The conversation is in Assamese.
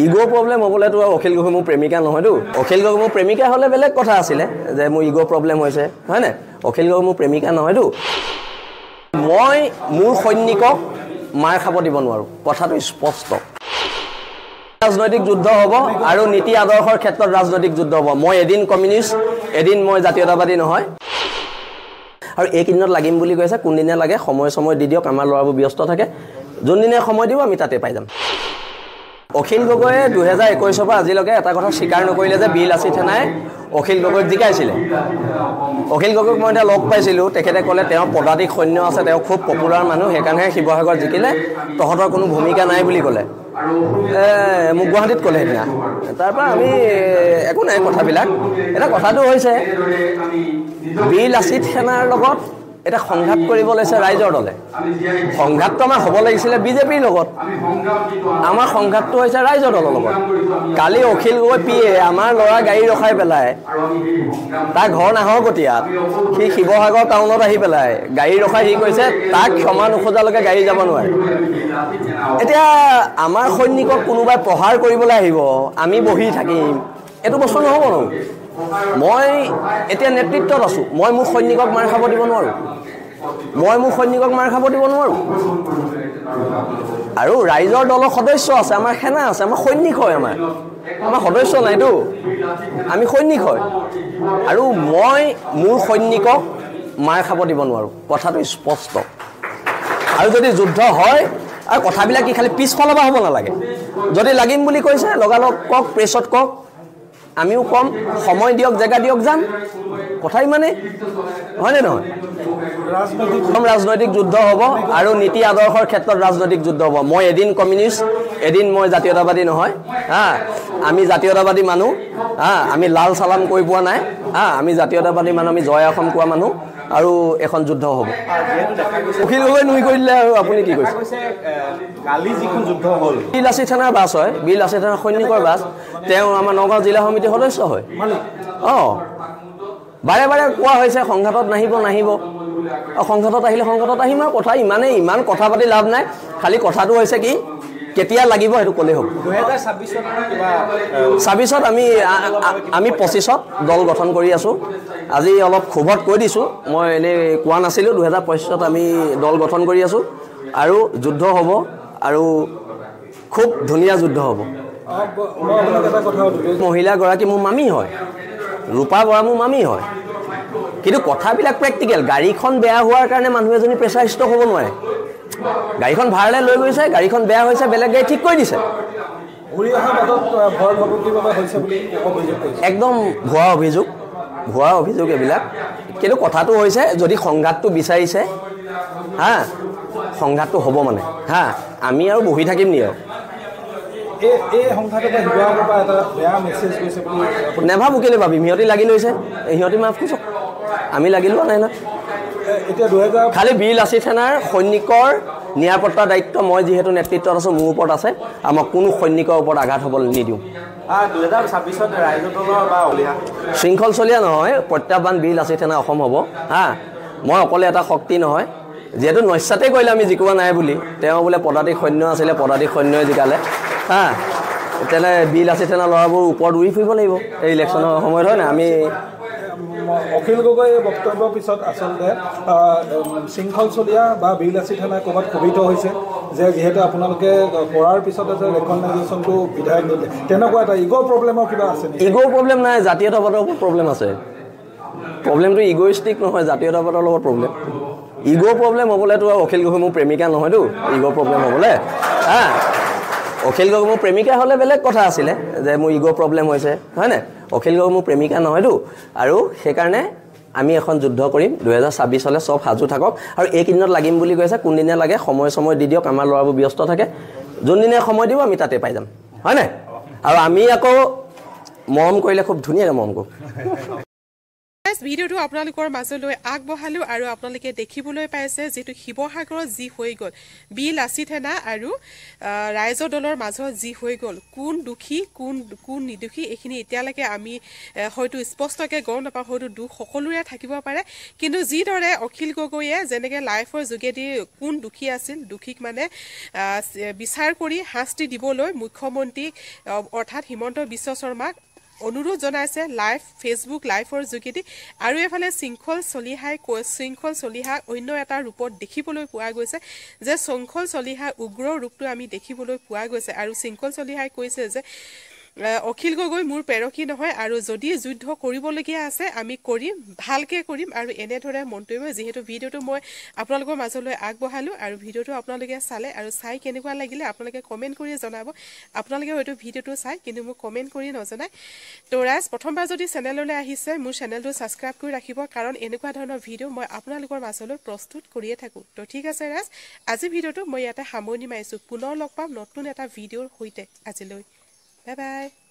ইগো প্ৰব্লেম হ'বলেতো অখিল গগৈ মোৰ প্ৰেমিকা নহয়তো অখিল গগৈ মোৰ প্ৰেমিকা হ'লে বেলেগ কথা আছিলে যে মোৰ ইগো প্ৰব্লেম হৈছে হয় না অখিল গগৈ মোৰ প্ৰেমিকা নহয়তো মই মোৰ সৈনিকক মাৰ খাব দিব নোৱাৰো কথাটো স্পষ্ট ৰাজনৈতিক যুদ্ধ হ'ব আৰু নীতি আদৰ্শৰ ক্ষেত্ৰত ৰাজনৈতিক যুদ্ধ হ'ব মই এদিন কমিউনিষ্ট এদিন মই জাতীয়তাবাদী নহয় আৰু এই কিনত লাগিম বুলি কৈছে কোনদিনা লাগে সময় দি দিয়ক আমাৰ ল'ৰাবোৰ ব্যস্ত থাকে যোনদিনে সময় দিব আমি তাতে পাই যাম অখিল গগৈয়ে 2021 পৰা আজিলৈকে এটা কথা স্বীকাৰ নকৰিলে যে বিল আসি থানাই অখিল গগৈক জিকাইছিলে অখিল গগৈক মই লগ পাইছিলোঁ তেখেতে ক'লে তেওঁ পদাতিক সৈন্য আছে তেওঁ খুব পপুলাৰ মানুহ সেইকাৰণে শিৱসাগৰ জিকিলে তহঁতৰ কোনো ভূমিকা নাই বুলি ক'লে মোক গুৱাহাটীত ক'লে সেইদিনা তাৰপৰা আমি একো নাই কথাবিলাক এটা কথাটো হৈছে বিল আসি থানাৰ লগত এটা সংঘাত কৰিব লৈছে ৰাইজৰ দলে সংঘাতটো আমাৰ হ'ব লাগিছিলে বিজেপিৰ লগত আমাৰ সংঘাতটো হৈছে ৰাইজৰ দলৰ লগত কালি অখিল গগৈ পিয়ে আমাৰ ল'ৰা গাড়ী ৰখাই পেলাই তাৰ ঘৰ নাহৰকটীয়াত সি শিৱসাগৰ টাউনত আহি পেলাই গাড়ী ৰখাই সি কৈছে তাক ক্ষমা নোখোজালৈকে গাড়ী যাব নোৱাৰে এতিয়া আমাৰ সৈনিকক কোনোবাই প্ৰহাৰ কৰিবলৈ আহিব আমি বহি থাকিম এইটো বস্তু নহ'ব ন মই এতিয়া নেতৃত্বত আছো মই মোৰ সৈনিকক মাৰ খাব দিব নোৱাৰো আৰু ৰাইজৰ দলৰ সদস্য আছে আমাৰ সেনা আছে আমাৰ সৈনিক হয় আমাৰ সদস্য নাইতো আমি সৈনিক হয় আৰু মই মোৰ সৈনিকক মাৰ খাব দিব নোৱাৰো কথাটো স্পষ্ট আৰু যদি যুদ্ধ হয় আৰু কথাবিলাক কি খালি পিছফালৰ পৰা হ'ব নালাগে যদি লাগিম বুলি কৈছে লগালগ কওক প্ৰেছত কওক আমিও কম সময় দিয়ক জেগা দিয়ক যাম কথাই মানে হয়নে নহয় ৰাজনৈতিক যুদ্ধ হ'ব আৰু নীতি আদৰ্শৰ ক্ষেত্ৰত ৰাজনৈতিক যুদ্ধ হ'ব মই এদিন কমিউনিষ্ট এদিন মই জাতীয়তাবাদী নহয় আমি জাতীয়তাবাদী মানুহ আমি লাল চালাম কৰি পোৱা নাই আমি জাতীয়তাবাদী মানুহ আমি জয় অসম কোৱা মানুহ আৰু এখন যুদ্ধ হ'ব অখিল গগৈ নুই কৰি দিলে আৰু আপুনি কি কৈছে কালি যিখন যুদ্ধ হ'ল বিল আসি থানাৰ বাছ হয় বিল আসি থানাৰ সৈনিকৰ বাছ তেওঁ আমাৰ নগাঁও জিলা সমিতিৰ সদস্য হয় বাৰে বাৰে কোৱা হৈছে সংঘাতত নাহিব সংঘাতত আহিলে সংঘাতত আহিম আৰু কথা ইমান কথা পাতি লাভ নাই খালি কথাটো হৈছে কি কেতিয়া লাগিব সেইটো ক'লেই হ'ব 2026ত আমি 25ত দল গঠন কৰি আছোঁ আজি অলপ ক্ষোভত কৈ দিছোঁ মই এনেই কোৱা নাছিলোঁ 2025ত আমি দল গঠন কৰি আছোঁ আৰু যুদ্ধ হ'ব আৰু খুব ধুনীয়া যুদ্ধ হ'ব মহিলাগৰাকী মোৰ মামী হয় ৰূপা বৰা মোৰ মামী হয় কিন্তু কথাবিলাক প্ৰেক্টিকেল গাড়ীখন বেয়া হোৱাৰ কাৰণে মানুহ এজনী প্ৰেছাৰ ষ্ট্ৰক হ'ব নোৱাৰে গাড়ীখন ভাড়ালৈ লৈ গৈছে গাড়ীখন বেয়া হৈছে বেলেগ গাড়ী ঠিক কৰি দিছে একদম ভুৱা অভিযোগ এইবিলাক কিন্তু কথাটো হৈছে যদি সংঘাতটো বিচাৰিছে সংঘাতটো হ'ব মানে আমি আৰু বহি থাকিম নি আৰু নেভাবো কেলে ভাবিম সিহঁতি লাগি লৈছে সিহঁতি মাফ কৈছক আমি লাগি লোৱা নাই ন খালি বিল আসি থানাৰ সৈনিকৰ নিৰাপত্তা দায়িত্ব মই যিহেতু নেতৃত্বত আছোঁ মোৰ ওপৰত আছে আমাৰ কোনো সৈনিকৰ ওপৰত আঘাত হ'বলৈ নিদিওঁ 2026ত ৰাইজৰ দলৰ বা শৃংখল চলীয়া নহয় প্ৰত্যাহ্বান বিল আসি থানা অসম হ'ব মই অকলে এটা শক্তি নহয় যিহেতু নস্যাতে কৰিলে আমি জিকোৱা নাই বুলি তেওঁ বোলে পদাতিক সৈন্য আছিলে পদাতিক সৈন্যই জিকালে তেনে বিল আসি থানা ল'ৰাবোৰ ওপৰত উৰি ফুৰিব লাগিব এই ইলেকশ্যনৰ সময়ত হয় না আমি অখিল গগৈ বক্তব্যৰ পিছত আচলতে শৃংখল চলীয়া বা বিল আসি থানা ক'ৰবাত ক্ষোভিত হৈছে যে যিহেতু আপোনালোকে কৰাৰ পিছতে যে ৰেকগনাইজেশ্যনটো বিধায়ক দিলে তেনেকুৱা এটা ইগ'ৰ প্ৰব্লেমৰ কিবা আছে নেকি ইগ'ৰ প্ৰব্লেম নাই জাতীয়তাবাদৰ ওপৰত প্ৰব্লেম আছে প্ৰব্লেমটো ইগ'ইষ্টিক নহয় জাতীয়তাবাদৰ লগত প্ৰব্লেম ইগ'ৰ প্ৰব্লেম হ'বলেতো অখিল গগৈ মোৰ প্ৰেমিকা নহয়তো ইগ'ৰ প্ৰব্লেম হ'বলে অখিল গগৈ মোৰ প্ৰেমিকা হ'লে বেলেগ কথা আছিলে যে মোৰ ইগ'ৰ প্ৰব্লেম হৈছে হয় নাই অখিল গগৈ মোৰ প্ৰেমিকা নহয়তো আৰু সেইকাৰণে আমি এখন যুদ্ধ কৰিম 2026 হ'লে চব সাজু থাকক আৰু এই কিনত লাগিম বুলি কৈছে কোনদিনা লাগে সময় দি দিয়ক আমাৰ ল'ৰাবোৰ ব্যস্ত থাকে যোনদিনে সময় দিব আমি তাতে পাই যাম হয় নাই আৰু আমি আকৌ মৰম কৰিলে খুব ধুনীয়াকৈ মৰম কৰোঁ ৰাইজ ভিডিঅ'টো আপোনালোকৰ মাজলৈ আগবঢ়ালোঁ আৰু আপোনালোকে দেখিবলৈ পাইছে যিটো শিৱসাগৰত যি হৈ গ'ল বি লাচিত সেনা আৰু ৰাইজৰ দলৰ মাজত যি হৈ গ'ল কোন দুখী কোন নিদোষী এইখিনি এতিয়ালৈকে আমি হয়তো স্পষ্টকৈ গম নাপাওঁ হয়তো দুখ সকলোৰে থাকিব পাৰে কিন্তু যিদৰে অখিল গগৈয়ে যেনেকৈ লাইফৰ যোগেদি কোন দুখী আছিল দুখীক মানে বিচাৰ কৰি শাস্তি দিবলৈ মুখ্যমন্ত্ৰীক অৰ্থাৎ হিমন্ত বিশ্ব শৰ্মাক অনুৰোধ জনাইছে ফেচবুক লাইভৰ যোগেদি আৰু এফালে শৃংখল চলিহা অন্য এটা ৰূপত দেখিবলৈ পোৱা গৈছে যে শৃংখল চলিহা উগ্ৰ ৰূপটো আমি দেখিবলৈ পোৱা গৈছে আৰু শৃংখল চলিহাই কৈছে যে অখিল গগৈ মোৰ পেৰকী নহয় আৰু যদি যুদ্ধ কৰিবলগীয়া আছে আমি কৰিম ভালকৈ কৰিম আৰু এনেদৰে মন্তব্য যিহেতু ভিডিঅ'টো মই আপোনালোকৰ মাজলৈ আগবঢ়ালোঁ আৰু ভিডিঅ'টো আপোনালোকে চালে আৰু চাই কেনেকুৱা লাগিলে আপোনালোকে কমেণ্ট কৰি জনাব আপোনালোকে হয়তো ভিডিঅ'টো চাই কিন্তু মোক কমেণ্ট কৰি নজনায় তো ৰাইজ প্ৰথমবাৰ যদি চেনেললৈ আহিছে মোৰ চেনেলটো ছাবস্ক্ৰাইব কৰি ৰাখিব কাৰণ এনেকুৱা ধৰণৰ ভিডিঅ' মই আপোনালোকৰ মাজলৈ প্ৰস্তুত কৰিয়ে থাকোঁ তো ঠিক আছে ৰাইজ আজি ভিডিঅ'টো মই ইয়াতে সামৰণি মাৰিছোঁ পুনৰ লগ পাম নতুন এটা ভিডিঅ'ৰ সৈতে আজিলৈ Bye-bye.